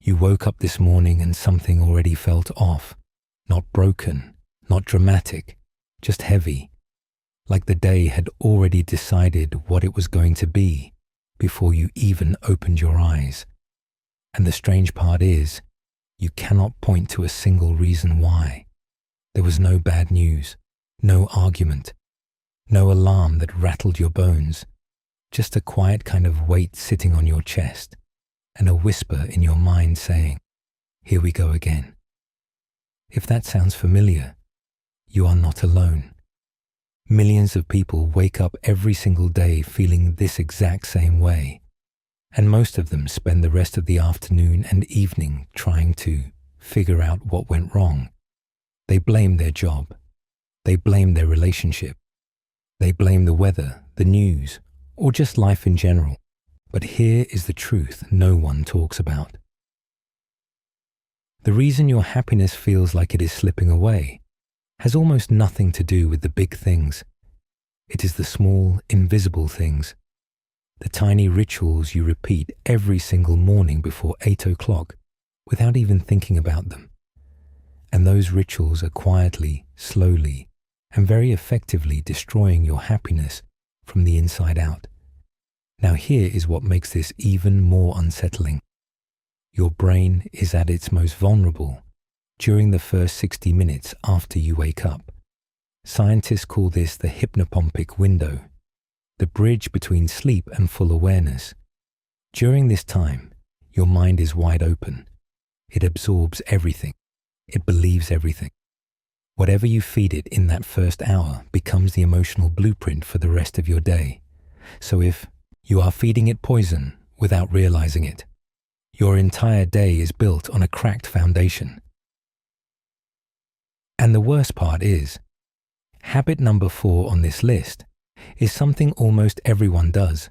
You woke up this morning and something already felt off. Not broken, not dramatic, just heavy. Like the day had already decided what it was going to be before you even opened your eyes. And the strange part is, you cannot point to a single reason why. There was no bad news, no argument, no alarm that rattled your bones, just a quiet kind of weight sitting on your chest and a whisper in your mind saying, "Here we go again." If that sounds familiar, you are not alone. Millions of people wake up every single day feeling this exact same way, and most of them spend the rest of the afternoon and evening trying to figure out what went wrong. They blame their job. They blame their relationship. They blame the weather, the news, or just life in general. But here is the truth no one talks about. The reason your happiness feels like it is slipping away has almost nothing to do with the big things. It is the small, invisible things, the tiny rituals you repeat every single morning before 8 o'clock without even thinking about them. And those rituals are quietly, slowly, and very effectively destroying your happiness from the inside out. Now here is what makes this even more unsettling. Your brain is at its most vulnerable during the first 60 minutes after you wake up. Scientists call this the hypnopompic window, the bridge between sleep and full awareness. During this time, your mind is wide open. It absorbs everything. It believes everything. Whatever you feed it in that first hour becomes the emotional blueprint for the rest of your day. So if you are feeding it poison without realizing it, your entire day is built on a cracked foundation. And the worst part is, habit number 4 on this list is something almost everyone does.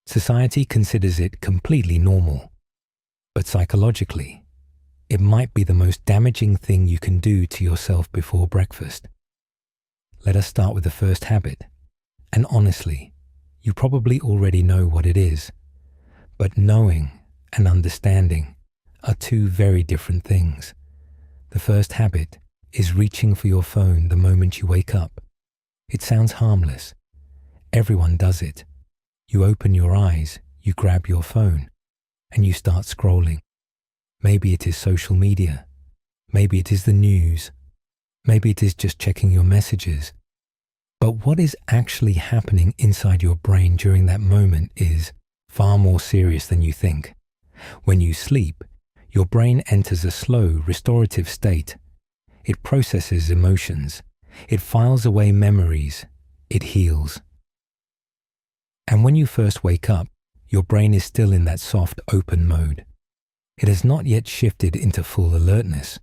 Society considers it completely normal, but psychologically, it might be the most damaging thing you can do to yourself before breakfast. Let us start with the first habit, and honestly, you probably already know what it is, but knowing and understanding are two very different things. The first habit is reaching for your phone the moment you wake up. It sounds harmless. Everyone does it. You open your eyes, you grab your phone, and you start scrolling. Maybe it is social media. Maybe it is the news. Maybe it is just checking your messages. But what is actually happening inside your brain during that moment is far more serious than you think. When you sleep, your brain enters a slow, restorative state. It processes emotions. It files away memories. It heals. And when you first wake up, your brain is still in that soft, open mode. It has not yet shifted into full alertness.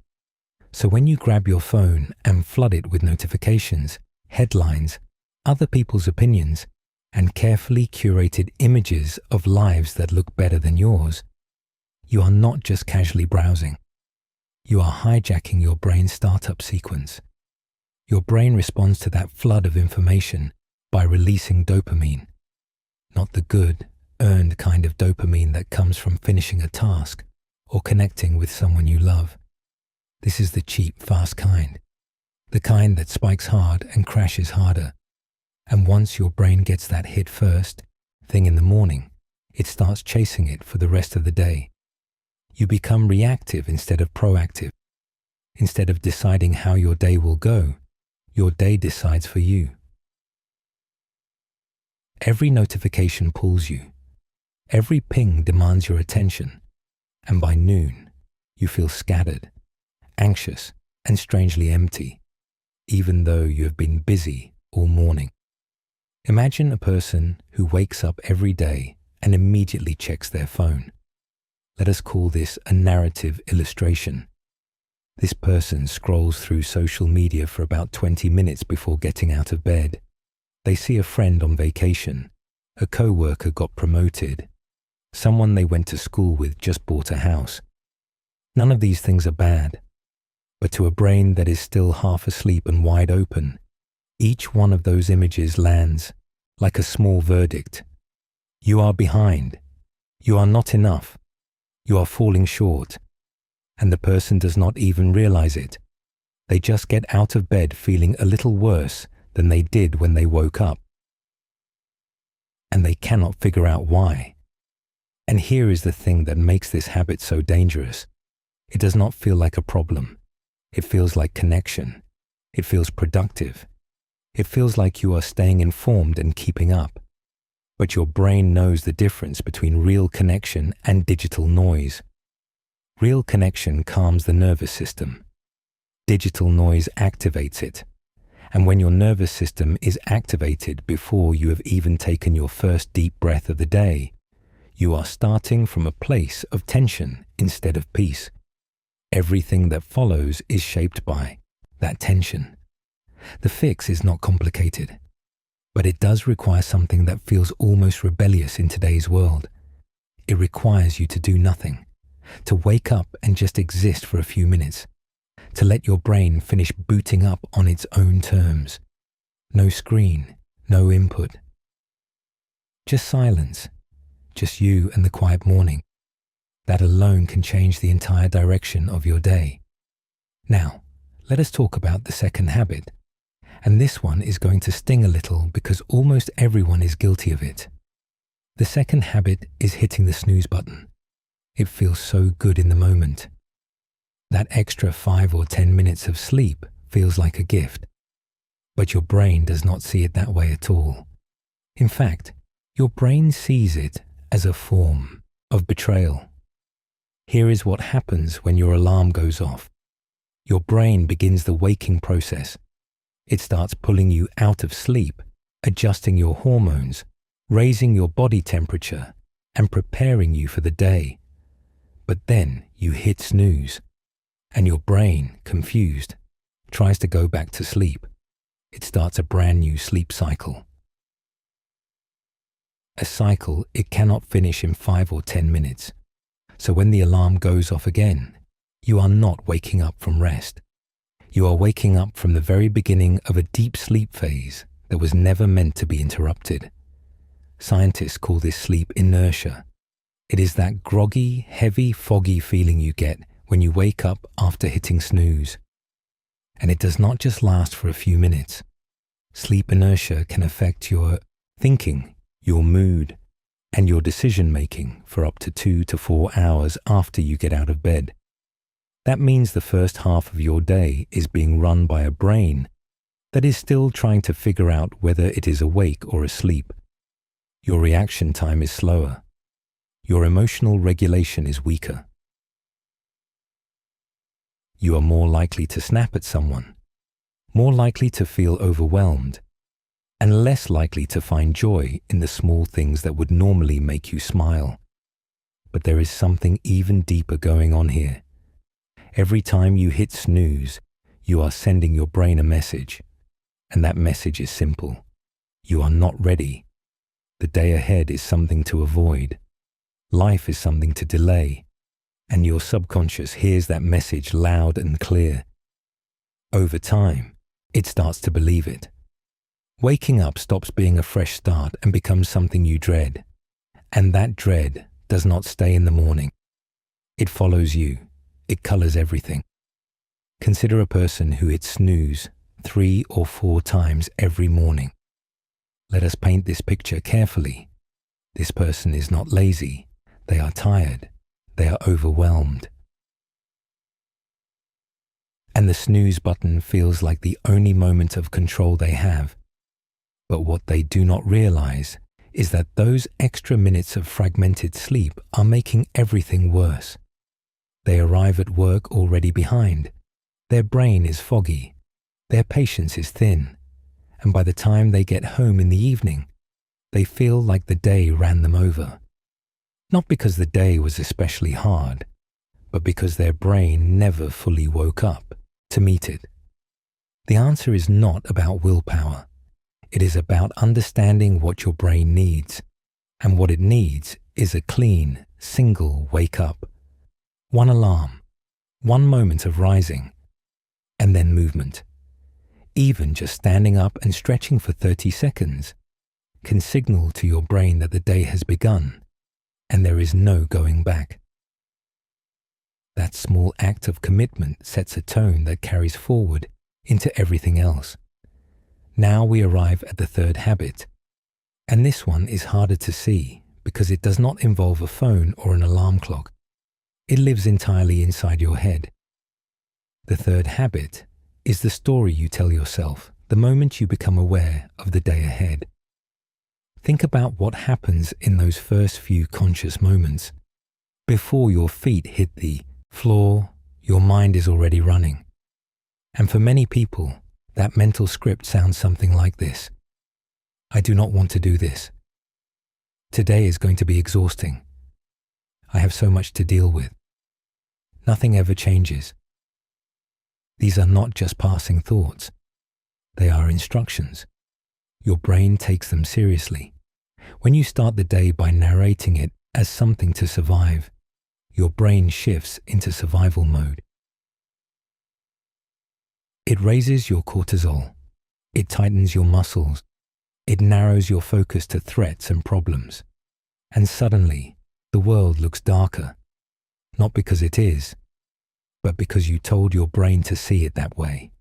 So when you grab your phone and flood it with notifications, headlines, other people's opinions, and carefully curated images of lives that look better than yours, you are not just casually browsing. You are hijacking your brain's startup sequence. Your brain responds to that flood of information by releasing dopamine, not the good, earned kind of dopamine that comes from finishing a task or connecting with someone you love. This is the cheap, fast kind, the kind that spikes hard and crashes harder. And once your brain gets that hit first thing in the morning, it starts chasing it for the rest of the day. You become reactive instead of proactive. Instead of deciding how your day will go, your day decides for you. Every notification pulls you. Every ping demands your attention. And by noon, you feel scattered, anxious, and strangely empty, even though you have been busy all morning. Imagine a person who wakes up every day and immediately checks their phone. Let us call this a narrative illustration. This person scrolls through social media for about 20 minutes before getting out of bed. They see a friend on vacation, a co-worker got promoted, someone they went to school with just bought a house. None of these things are bad, but to a brain that is still half asleep and wide open, each one of those images lands like a small verdict. You are behind. You are not enough. You are falling short, and the person does not even realize it. They just get out of bed feeling a little worse than they did when they woke up. And they cannot figure out why. And here is the thing that makes this habit so dangerous. It does not feel like a problem. It feels like connection. It feels productive. It feels like you are staying informed and keeping up. But your brain knows the difference between real connection and digital noise. Real connection calms the nervous system. Digital noise activates it. And when your nervous system is activated before you have even taken your first deep breath of the day, you are starting from a place of tension instead of peace. Everything that follows is shaped by that tension. The fix is not complicated, but it does require something that feels almost rebellious in today's world. It requires you to do nothing, to wake up and just exist for a few minutes, to let your brain finish booting up on its own terms. No screen, no input. Just silence, just you and the quiet morning. That alone can change the entire direction of your day. Now, let us talk about the second habit. And this one is going to sting a little because almost everyone is guilty of it. The second habit is hitting the snooze button. It feels so good in the moment. That extra 5 or 10 minutes of sleep feels like a gift. But your brain does not see it that way at all. In fact, your brain sees it as a form of betrayal. Here is what happens when your alarm goes off. Your brain begins the waking process. It starts pulling you out of sleep, adjusting your hormones, raising your body temperature, and preparing you for the day. But then you hit snooze, and your brain, confused, tries to go back to sleep. It starts a brand new sleep cycle. A cycle it cannot finish in 5 or 10 minutes. So when the alarm goes off again, you are not waking up from rest. You are waking up from the very beginning of a deep sleep phase that was never meant to be interrupted. Scientists call this sleep inertia. It is that groggy, heavy, foggy feeling you get when you wake up after hitting snooze. And it does not just last for a few minutes. Sleep inertia can affect your thinking, your mood, and your decision-making for up to 2 to 4 hours after you get out of bed. That means the first half of your day is being run by a brain that is still trying to figure out whether it is awake or asleep. Your reaction time is slower. Your emotional regulation is weaker. You are more likely to snap at someone, more likely to feel overwhelmed, and less likely to find joy in the small things that would normally make you smile. But there is something even deeper going on here. Every time you hit snooze, you are sending your brain a message, and that message is simple. You are not ready. The day ahead is something to avoid. Life is something to delay, and your subconscious hears that message loud and clear. Over time, it starts to believe it. Waking up stops being a fresh start and becomes something you dread, and that dread does not stay in the morning. It follows you. It colors everything. Consider a person who hits snooze 3 or 4 times every morning. Let us paint this picture carefully. This person is not lazy. They are tired. They are overwhelmed. And the snooze button feels like the only moment of control they have. But what they do not realize is that those extra minutes of fragmented sleep are making everything worse. They arrive at work already behind. Their brain is foggy. Their patience is thin. And by the time they get home in the evening, they feel like the day ran them over. Not because the day was especially hard, but because their brain never fully woke up to meet it. The answer is not about willpower. It is about understanding what your brain needs. And what it needs is a clean, single wake up. One alarm, one moment of rising, and then movement. Even just standing up and stretching for 30 seconds can signal to your brain that the day has begun and there is no going back. That small act of commitment sets a tone that carries forward into everything else. Now we arrive at the third habit, and this one is harder to see because it does not involve a phone or an alarm clock. It lives entirely inside your head. The third habit is the story you tell yourself the moment you become aware of the day ahead. Think about what happens in those first few conscious moments. Before your feet hit the floor, your mind is already running. And for many people, that mental script sounds something like this. I do not want to do this. Today is going to be exhausting. I have so much to deal with. Nothing ever changes. These are not just passing thoughts. They are instructions. Your brain takes them seriously. When you start the day by narrating it as something to survive, your brain shifts into survival mode. It raises your cortisol. It tightens your muscles. It narrows your focus to threats and problems. And suddenly, the world looks darker. Not because it is, but because you told your brain to see it that way.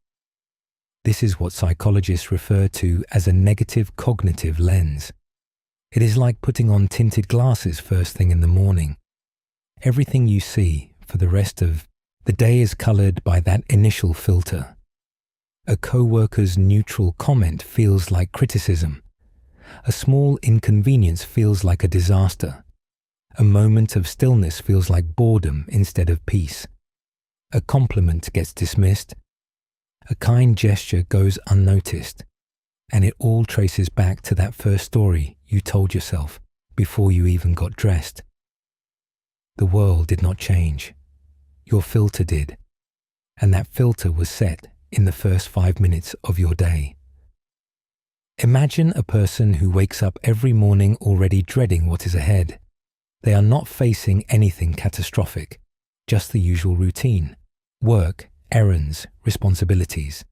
This is what psychologists refer to as a negative cognitive lens. It is like putting on tinted glasses first thing in the morning. Everything you see for the rest of the day is colored by that initial filter. A co-worker's neutral comment feels like criticism. A small inconvenience feels like a disaster. A moment of stillness feels like boredom instead of peace. A compliment gets dismissed. A kind gesture goes unnoticed. And it all traces back to that first story you told yourself before you even got dressed. The world did not change. Your filter did. And that filter was set in the first 5 minutes of your day. Imagine a person who wakes up every morning already dreading what is ahead. They are not facing anything catastrophic, just the usual routine, work, errands, responsibilities.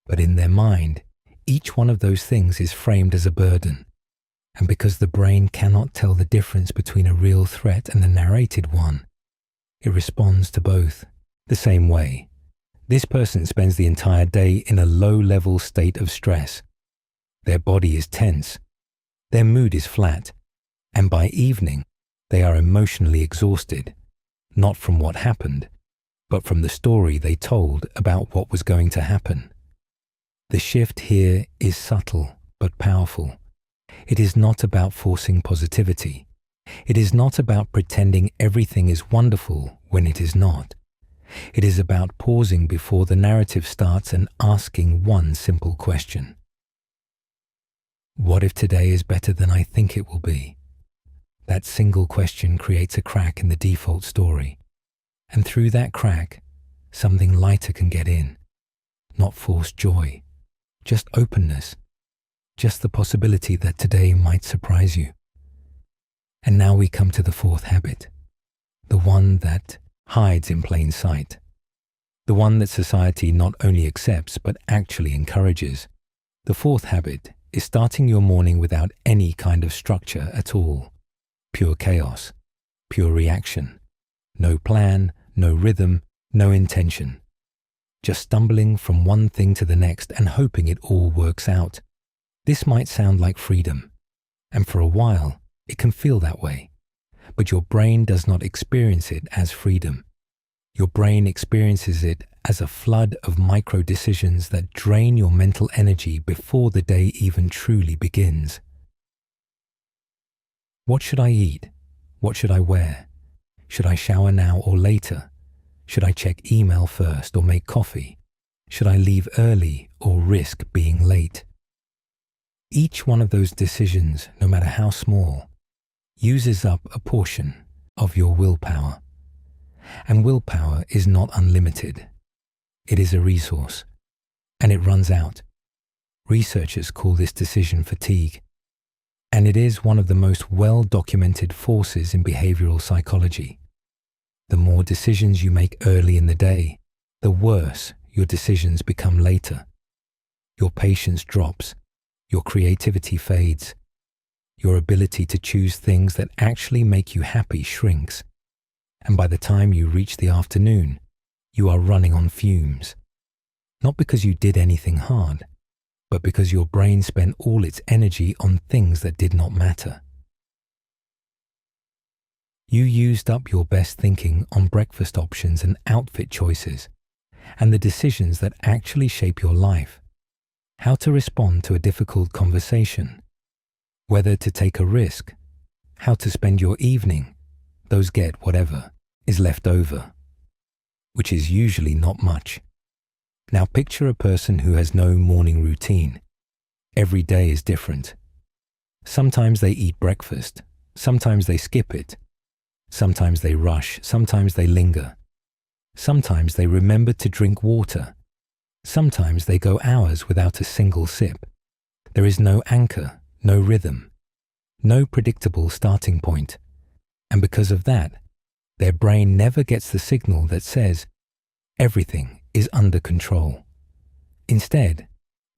But in their mind, each one of those things is framed as a burden. And because the brain cannot tell the difference between a real threat and a narrated one, it responds to both the same way. This person spends the entire day in a low-level state of stress. Their body is tense. Their mood is flat. And by evening, they are emotionally exhausted, not from what happened, but from the story they told about what was going to happen. The shift here is subtle but powerful. It is not about forcing positivity. It is not about pretending everything is wonderful when it is not. It is about pausing before the narrative starts and asking one simple question. What if today is better than I think it will be? That single question creates a crack in the default story. And through that crack, something lighter can get in. Not forced joy, just openness, just the possibility that today might surprise you. And now we come to the fourth habit, the one that hides in plain sight, the one that society not only accepts but actually encourages. The fourth habit is starting your morning without any kind of structure at all. Pure chaos, pure reaction. No plan, no rhythm, no intention. Just stumbling from one thing to the next and hoping it all works out. This might sound like freedom, and for a while it can feel that way. But your brain does not experience it as freedom. Your brain experiences it as a flood of micro decisions that drain your mental energy before the day even truly begins. What should I eat? What should I wear? Should I shower now or later? Should I check email first or make coffee? Should I leave early or risk being late? Each one of those decisions, no matter how small, uses up a portion of your willpower. And willpower is not unlimited. It is a resource, and it runs out. Researchers call this decision fatigue, and it is one of the most well-documented forces in behavioral psychology. The more decisions you make early in the day, the worse your decisions become later. Your patience drops, your creativity fades, your ability to choose things that actually make you happy shrinks, And by the time you reach the afternoon, you are running on fumes. Not because you did anything hard, but because your brain spent all its energy on things that did not matter. You used up your best thinking on breakfast options and outfit choices, and the decisions that actually shape your life. How to respond to a difficult conversation, whether to take a risk, how to spend your evening, those get whatever is left over, which is usually not much. Now picture a person who has no morning routine. Every day is different. Sometimes they eat breakfast, sometimes they skip it, sometimes they rush, sometimes they linger, sometimes they remember to drink water, sometimes they go hours without a single sip. There is no anchor, no rhythm, no predictable starting point, and because of that, their brain never gets the signal that says everything is under control. Instead,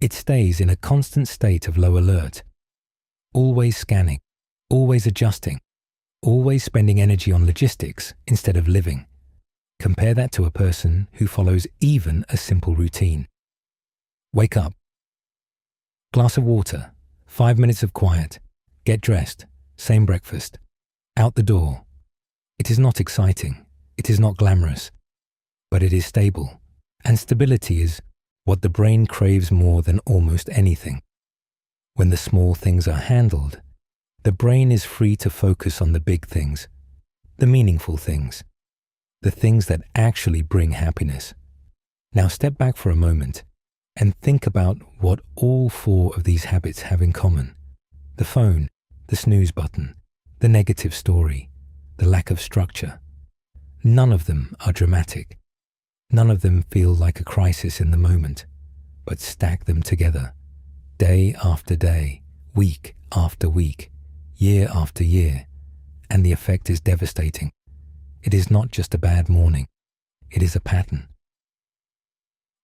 it stays in a constant state of low alert, always scanning, always adjusting, always spending energy on logistics instead of living. Compare that to a person who follows even a simple routine. Wake up. Glass of water, 5 minutes of quiet, get dressed, same breakfast, out the door. It is not exciting, it is not glamorous, but it is stable, and stability is what the brain craves more than almost anything. When the small things are handled, the brain is free to focus on the big things, the meaningful things, the things that actually bring happiness. Now step back for a moment and think about what all 4 of these habits have in common. The phone, the snooze button, the negative story, the lack of structure. None of them are dramatic. None of them feel like a crisis in the moment, but stack them together, day after day, week after week, year after year, and the effect is devastating. It is not just a bad morning, it is a pattern.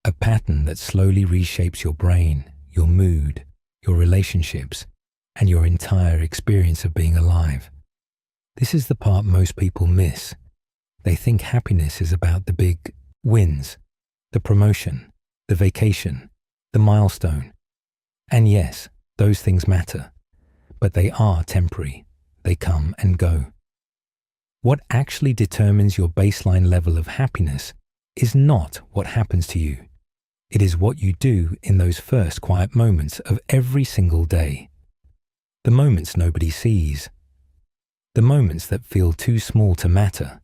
A pattern that slowly reshapes your brain, your mood, your relationships, and your entire experience of being alive. This is the part most people miss. They think happiness is about the big wins, the promotion, the vacation, the milestone. And yes, those things matter, but they are temporary. They come and go. What actually determines your baseline level of happiness is not what happens to you. It is what you do in those first quiet moments of every single day. The moments nobody sees. The moments that feel too small to matter.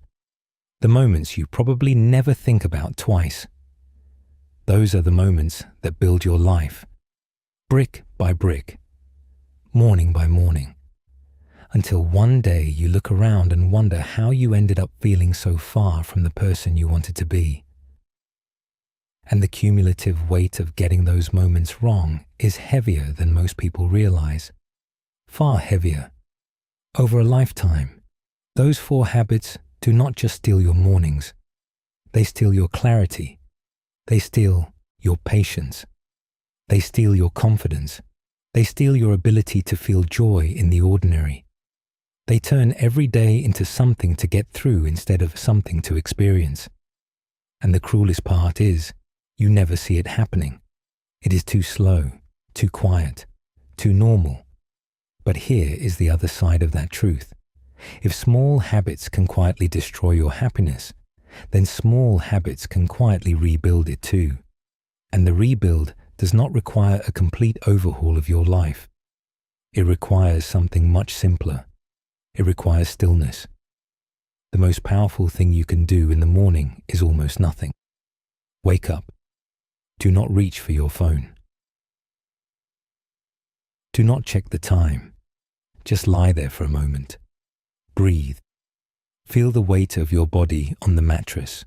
The moments you probably never think about twice. Those are the moments that build your life, brick by brick, morning by morning, until one day you look around and wonder how you ended up feeling so far from the person you wanted to be. And the cumulative weight of getting those moments wrong is heavier than most people realize. Far heavier. Over a lifetime, those 4 habits do not just steal your mornings. They steal your clarity. They steal your patience. They steal your confidence. They steal your ability to feel joy in the ordinary. They turn every day into something to get through instead of something to experience. And the cruelest part is, you never see it happening. It is too slow, too quiet, too normal. But here is the other side of that truth. If small habits can quietly destroy your happiness, then small habits can quietly rebuild it too. And the rebuild does not require a complete overhaul of your life. It requires something much simpler. It requires stillness. The most powerful thing you can do in the morning is almost nothing. Wake up. Do not reach for your phone. Do not check the time. Just lie there for a moment. Breathe. Feel the weight of your body on the mattress.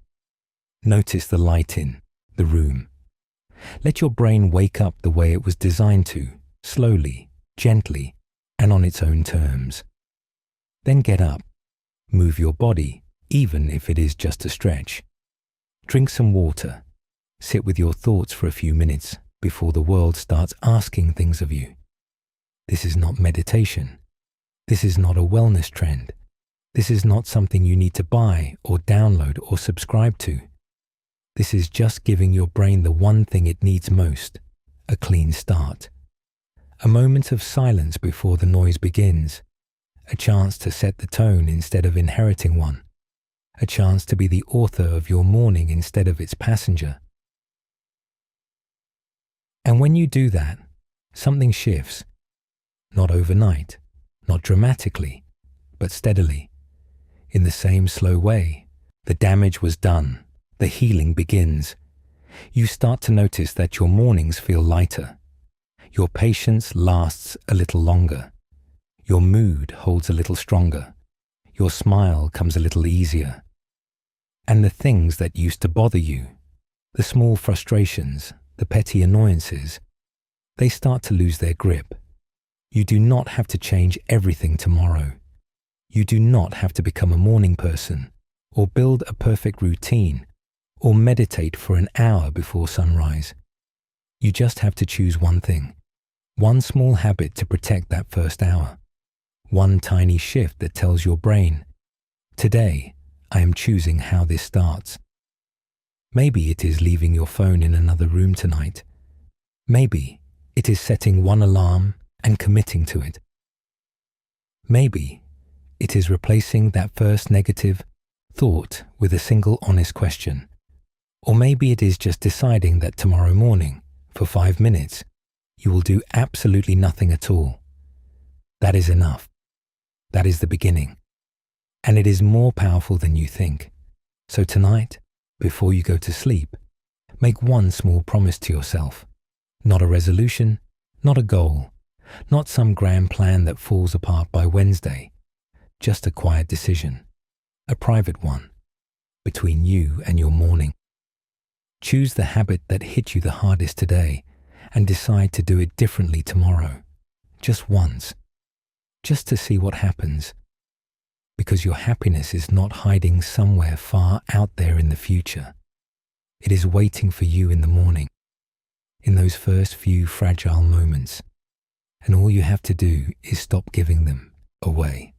Notice the light in the room. Let your brain wake up the way it was designed to, slowly, gently, and on its own terms. Then get up. Move your body, even if it is just a stretch. Drink some water. Sit with your thoughts for a few minutes before the world starts asking things of you. This is not meditation. This is not a wellness trend. This is not something you need to buy or download or subscribe to. This is just giving your brain the one thing it needs most, a clean start. A moment of silence before the noise begins. A chance to set the tone instead of inheriting one. A chance to be the author of your morning instead of its passenger. And when you do that, something shifts. Not overnight, not dramatically, but steadily. In the same slow way, the damage was done. The healing begins. You start to notice that your mornings feel lighter. Your patience lasts a little longer. Your mood holds a little stronger. Your smile comes a little easier. And the things that used to bother you, the small frustrations, the petty annoyances, they start to lose their grip. You do not have to change everything tomorrow. You do not have to become a morning person, or build a perfect routine, or meditate for an hour before sunrise. You just have to choose one thing, one small habit to protect that first hour, one tiny shift that tells your brain, today I am choosing how this starts. Maybe it is leaving your phone in another room tonight. Maybe it is setting one alarm and committing to it. Maybe it is replacing that first negative thought with a single honest question. Or maybe it is just deciding that tomorrow morning, for 5 minutes, you will do absolutely nothing at all. That is enough. That is the beginning. And it is more powerful than you think. So tonight, before you go to sleep, make one small promise to yourself. Not a resolution, not a goal, not some grand plan that falls apart by Wednesday. Just a quiet decision, a private one, between you and your morning. Choose the habit that hit you the hardest today and decide to do it differently tomorrow, just once, just to see what happens. Because your happiness is not hiding somewhere far out there in the future. It is waiting for you in the morning, in those first few fragile moments. And all you have to do is stop giving them away.